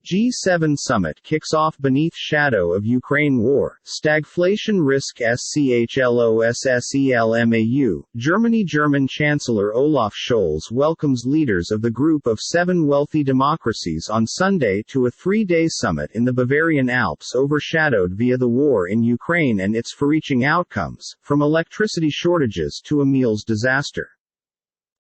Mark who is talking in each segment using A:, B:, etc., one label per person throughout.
A: G7 summit kicks off beneath shadow of Ukraine war. Stagflation risk SCHLOSSELMAU. German Chancellor Olaf Scholz welcomes leaders of the group of 7 wealthy democracies on Sunday to a 3-day summit in the Bavarian Alps overshadowed via the war in Ukraine and its far-reaching outcomes, from electricity shortages to a meals disaster.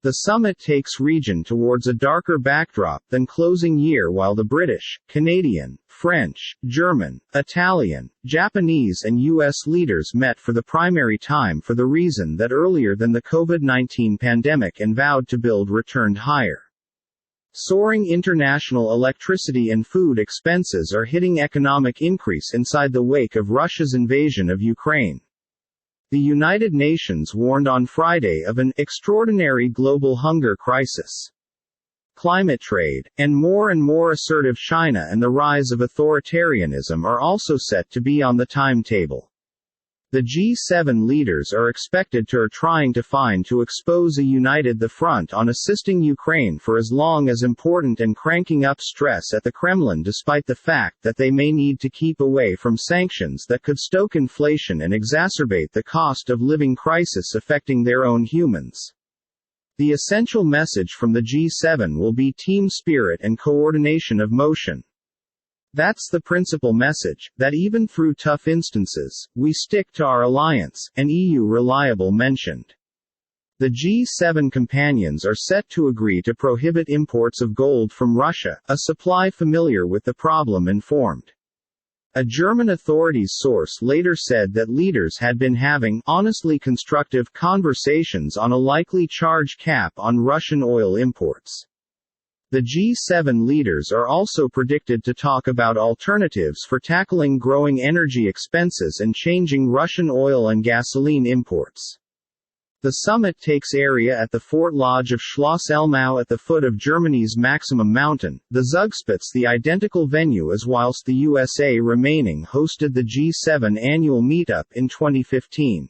A: The summit takes region towards a darker backdrop than closing year while the British, Canadian, French, German, Italian, Japanese and U.S. leaders met for the primary time for the reason that earlier than the COVID-19 pandemic and vowed to build returned higher. Soaring international electricity and food expenses are hitting economic increase inside the wake of Russia's invasion of Ukraine. The United Nations warned on Friday of an extraordinary global hunger crisis. Climate trade, and more assertive China and the rise of authoritarianism are also set to be on the timetable. The G7 leaders are expected to trying to find to expose a united the front on assisting Ukraine for as long as important and cranking up stress at the Kremlin despite the fact that they may need to keep away from sanctions that could stoke inflation and exacerbate the cost of living crisis affecting their own humans. The essential message from the G7 will be team spirit and coordination of motion. That's the principal message, that even through tough instances, we stick to our alliance, an EU reliable mentioned. The G7 companions are set to agree to prohibit imports of gold from Russia, a supply familiar with the problem informed. A German authorities source later said that leaders had been having honestly constructive conversations on a likely charge cap on Russian oil imports. The G7 leaders are also predicted to talk about alternatives for tackling growing energy expenses and changing Russian oil and gasoline imports. The summit takes area at the Fort Lodge of Schloss Elmau at the foot of Germany's maximum mountain, the Zugspitze, the identical venue as whilst the USA remaining hosted the G7 annual meetup in 2015.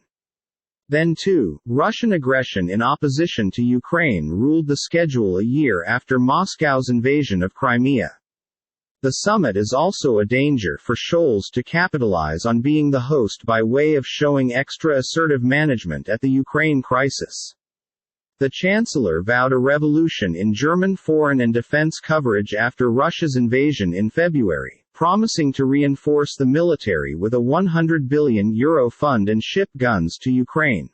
A: Then too, Russian aggression in opposition to Ukraine ruled the schedule a year after Moscow's invasion of Crimea. The summit is also a danger for Scholz to capitalize on being the host by way of showing extra assertive management at the Ukraine crisis. The Chancellor vowed a revolution in German foreign and defense coverage after Russia's invasion in February, promising to reinforce the military with a €100 billion fund and ship guns to Ukraine.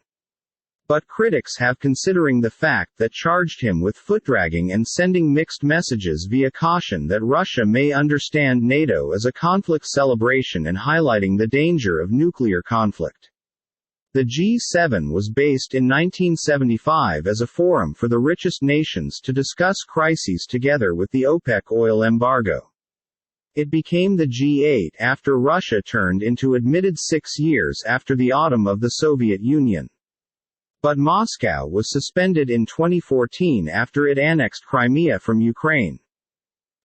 A: But critics have considering the fact that charged him with foot-dragging and sending mixed messages via caution that Russia may understand NATO as a conflict celebration and highlighting the danger of nuclear conflict. The G7 was based in 1975 as a forum for the richest nations to discuss crises together with the OPEC oil embargo. It became the G8 after Russia turned into admitted 6 years after the autumn of the Soviet Union. But Moscow was suspended in 2014 after it annexed Crimea from Ukraine.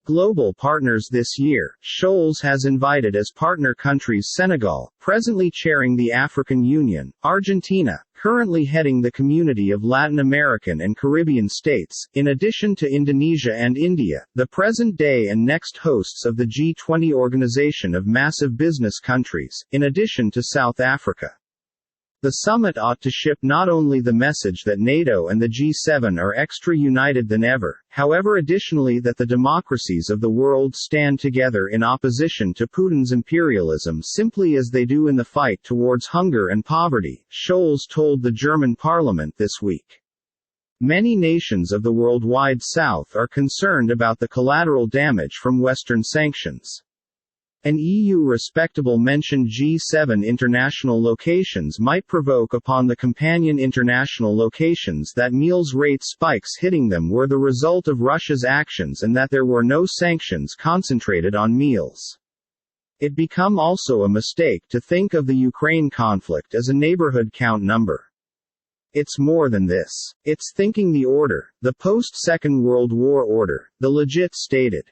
A: Global partners this year, Scholz has invited as partner countries Senegal, presently chairing the African Union, Argentina, currently heading the Community of Latin American and Caribbean States, in addition to Indonesia and India, the present-day and next hosts of the G20 organization of massive business countries, in addition to South Africa. The summit ought to ship not only the message that NATO and the G7 are extra united than ever, however additionally that the democracies of the world stand together in opposition to Putin's imperialism simply as they do in the fight towards hunger and poverty, Scholz told the German parliament this week. Many nations of the worldwide South are concerned about the collateral damage from Western sanctions. An EU respectable mentioned G7 international locations might provoke upon the companion international locations that meals rate spikes hitting them were the result of Russia's actions and that there were no sanctions concentrated on meals. It become also a mistake to think of the Ukraine conflict as a neighborhood count number. It's more than this. It's thinking the order, the post-Second World War order, the legit stated.